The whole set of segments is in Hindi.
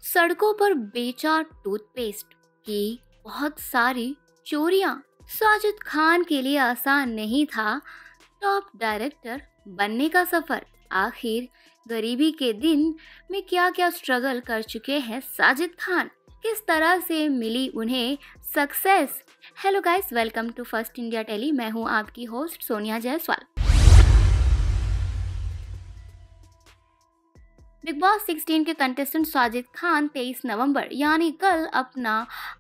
सड़कों पर बेचा टूथपेस्ट की बहुत सारी चोरियां। साजिद खान के लिए आसान नहीं था टॉप डायरेक्टर बनने का सफर। आखिर गरीबी के दिन में क्या क्या स्ट्रगल कर चुके हैं साजिद खान, किस तरह से मिली उन्हें success. Hello guys, welcome to first India telly. मैं हूं आपकी host Sonia Jaiswal. Big boss 16 के कंटेस्टेंट साजिद खान 23 नवंबर यानी कल अपना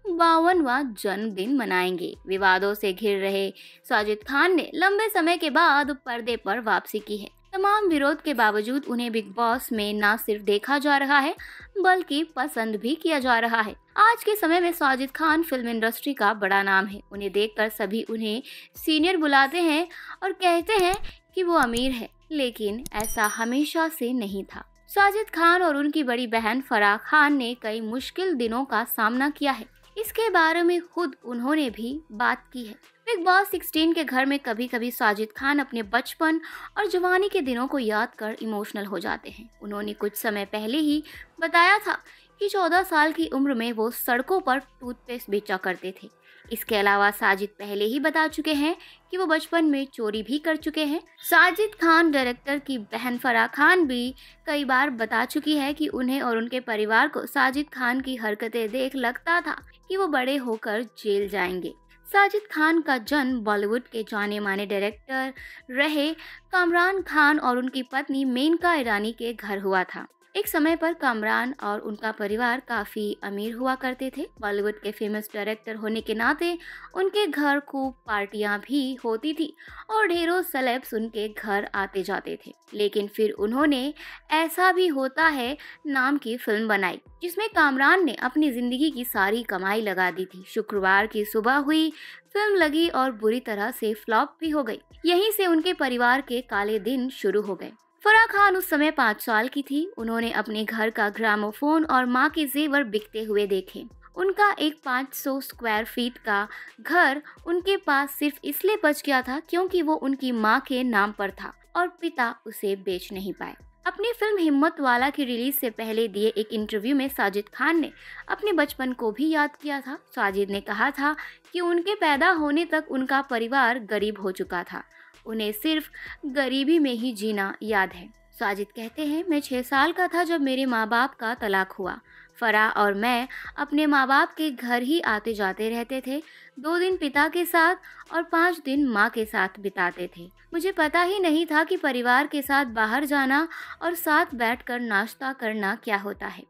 52वां जन्मदिन मनाएंगे। विवादों से घिर रहे साजिद खान ने लंबे समय के बाद पर्दे पर वापसी की है। तमाम विरोध के बावजूद उन्हें बिग बॉस में न सिर्फ देखा जा रहा है बल्कि पसंद भी किया जा रहा है। आज के समय में साजिद खान फिल्म इंडस्ट्री का बड़ा नाम है। उन्हें देखकर सभी उन्हें सीनियर बुलाते हैं और कहते हैं कि वो अमीर है, लेकिन ऐसा हमेशा से नहीं था। साजिद खान और उनकी बड़ी बहन फराह खान ने कई मुश्किल दिनों का सामना किया है। इसके बारे में खुद उन्होंने भी बात की है। बिग बॉस 16 के घर में कभी कभी साजिद खान अपने बचपन और जवानी के दिनों को याद कर इमोशनल हो जाते हैं। उन्होंने कुछ समय पहले ही बताया था कि 14 साल की उम्र में वो सड़कों पर टूथपेस्ट बेचा करते थे। इसके अलावा साजिद पहले ही बता चुके हैं कि वो बचपन में चोरी भी कर चुके हैं। साजिद खान डायरेक्टर की बहन फराह खान भी कई बार बता चुकी है कि उन्हें और उनके परिवार को साजिद खान की हरकतें देख लगता था कि वो बड़े होकर जेल जाएंगे। साजिद खान का जन्म बॉलीवुड के जाने माने डायरेक्टर रहे कामरान खान और उनकी पत्नी मेनका ईरानी के घर हुआ था। एक समय पर कामरान और उनका परिवार काफी अमीर हुआ करते थे। बॉलीवुड के फेमस डायरेक्टर होने के नाते उनके घर खूब पार्टियां भी होती थी और ढेरों सेलेब्स उनके घर आते जाते थे। लेकिन फिर उन्होंने ऐसा भी होता है नाम की फिल्म बनाई जिसमें कामरान ने अपनी जिंदगी की सारी कमाई लगा दी थी। शुक्रवार की सुबह हुई, फिल्म लगी और बुरी तरह से फ्लॉप भी हो गई। यहीं से उनके परिवार के काले दिन शुरू हो गए। फराह खान उस समय 5 साल की थी। उन्होंने अपने घर का ग्रामोफोन और माँ के जेवर बिकते हुए देखे। उनका एक 500 स्क्वायर फीट का घर उनके पास सिर्फ इसलिए बच गया था क्योंकि वो उनकी माँ के नाम पर था और पिता उसे बेच नहीं पाए। अपनी फिल्म हिम्मत वाला की रिलीज से पहले दिए एक इंटरव्यू में साजिद खान ने अपने बचपन को भी याद किया था। साजिद ने कहा था कि उनके पैदा होने तक उनका परिवार गरीब हो चुका था। उन्हें सिर्फ गरीबी में ही जीना याद है। साजिद कहते हैं, मैं 6 साल का था जब मेरे माँ बाप का तलाक हुआ। फराह और मैं अपने माँ बाप के घर ही आते जाते रहते थे। 2 दिन पिता के साथ और 5 दिन माँ के साथ बिताते थे। मुझे पता ही नहीं था कि परिवार के साथ बाहर जाना और साथ बैठकर नाश्ता करना क्या होता है।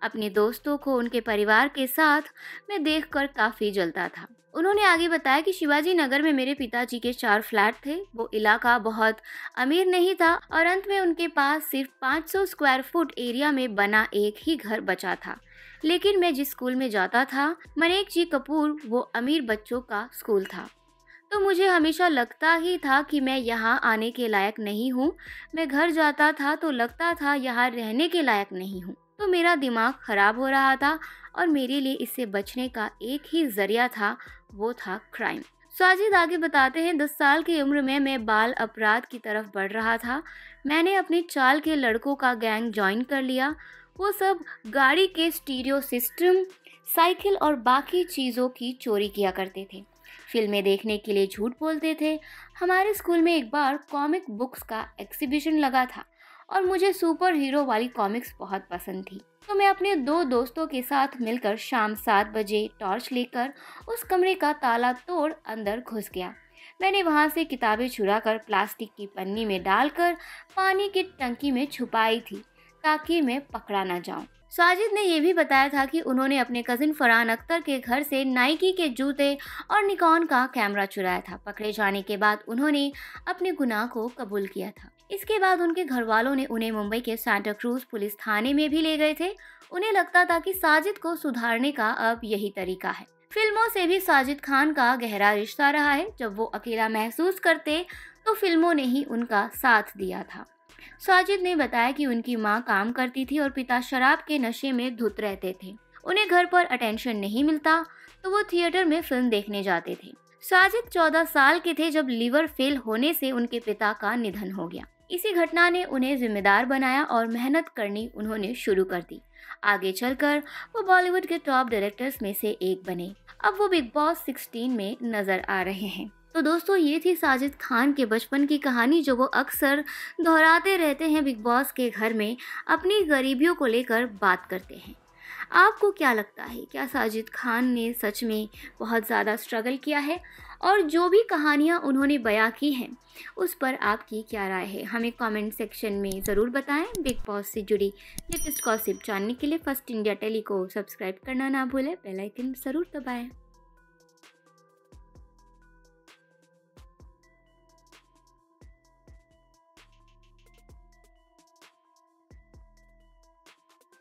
अपने दोस्तों को उनके परिवार के साथ मैं देखकर काफ़ी जलता था। उन्होंने आगे बताया कि शिवाजी नगर में मेरे पिताजी के 4 फ्लैट थे। वो इलाका बहुत अमीर नहीं था और अंत में उनके पास सिर्फ 500 स्क्वायर फुट एरिया में बना एक ही घर बचा था। लेकिन मैं जिस स्कूल में जाता था, मनेक जी कपूर, वो अमीर बच्चों का स्कूल था। तो मुझे हमेशा लगता ही था कि मैं यहाँ आने के लायक नहीं हूँ। मैं घर जाता था तो लगता था यहाँ रहने के लायक नहीं हूँ। तो मेरा दिमाग खराब हो रहा था और मेरे लिए इससे बचने का एक ही जरिया था, वो था क्राइम। साजिद आगे बताते हैं, 10 साल की उम्र में मैं बाल अपराध की तरफ बढ़ रहा था। मैंने अपनी चाल के लड़कों का गैंग ज्वाइन कर लिया। वो सब गाड़ी के स्टीरियो सिस्टम, साइकिल और बाकी चीज़ों की चोरी किया करते थे। फिल्में देखने के लिए झूठ बोलते थे। हमारे स्कूल में एक बार कॉमिक बुक्स का एग्जीबिशन लगा था और मुझे सुपर हीरो वाली कॉमिक्स बहुत पसंद थी। तो मैं अपने 2 दोस्तों के साथ मिलकर शाम 7 बजे टॉर्च लेकर उस कमरे का ताला तोड़ अंदर घुस गया। मैंने वहां से किताबें चुराकर प्लास्टिक की पन्नी में डालकर पानी की टंकी में छुपाई थी ताकि मैं पकड़ा न जाऊं। साजिद ने यह भी बताया था कि उन्होंने अपने कजिन फरहान अख्तर के घर से नाइकी के जूते और निकॉन का कैमरा चुराया था। पकड़े जाने के बाद उन्होंने अपने गुनाह को कबूल किया था। इसके बाद उनके घर वालों ने उन्हें मुंबई के सांता क्रूज पुलिस थाने में भी ले गए थे। उन्हें लगता था कि साजिद को सुधारने का अब यही तरीका है। फिल्मों से भी साजिद खान का गहरा रिश्ता रहा है। जब वो अकेला महसूस करते तो फिल्मों ने ही उनका साथ दिया था। साजिद ने बताया कि उनकी मां काम करती थी और पिता शराब के नशे में धुत रहते थे। उन्हें घर पर अटेंशन नहीं मिलता तो वो थिएटर में फिल्म देखने जाते थे। साजिद 14 साल के थे जब लीवर फेल होने से उनके पिता का निधन हो गया। इसी घटना ने उन्हें जिम्मेदार बनाया और मेहनत करनी उन्होंने शुरू कर दी। आगे चलकर वो बॉलीवुड के टॉप डायरेक्टर्स में से एक बने। अब वो बिग बॉस 16 में नजर आ रहे हैं। तो दोस्तों, ये थी साजिद खान के बचपन की कहानी जो वो अक्सर दोहराते रहते हैं बिग बॉस के घर में, अपनी गरीबियों को लेकर बात करते हैं। आपको क्या लगता है, क्या साजिद खान ने सच में बहुत ज़्यादा स्ट्रगल किया है? और जो भी कहानियाँ उन्होंने बयां की हैं उस पर आपकी क्या राय है, हमें कमेंट सेक्शन में ज़रूर बताएं। बिग बॉस से जुड़ी लेटेस्ट गॉसिप जानने के लिए फर्स्ट इंडिया टेली को सब्सक्राइब करना ना भूलें, बेल आइकन ज़रूर दबाएं।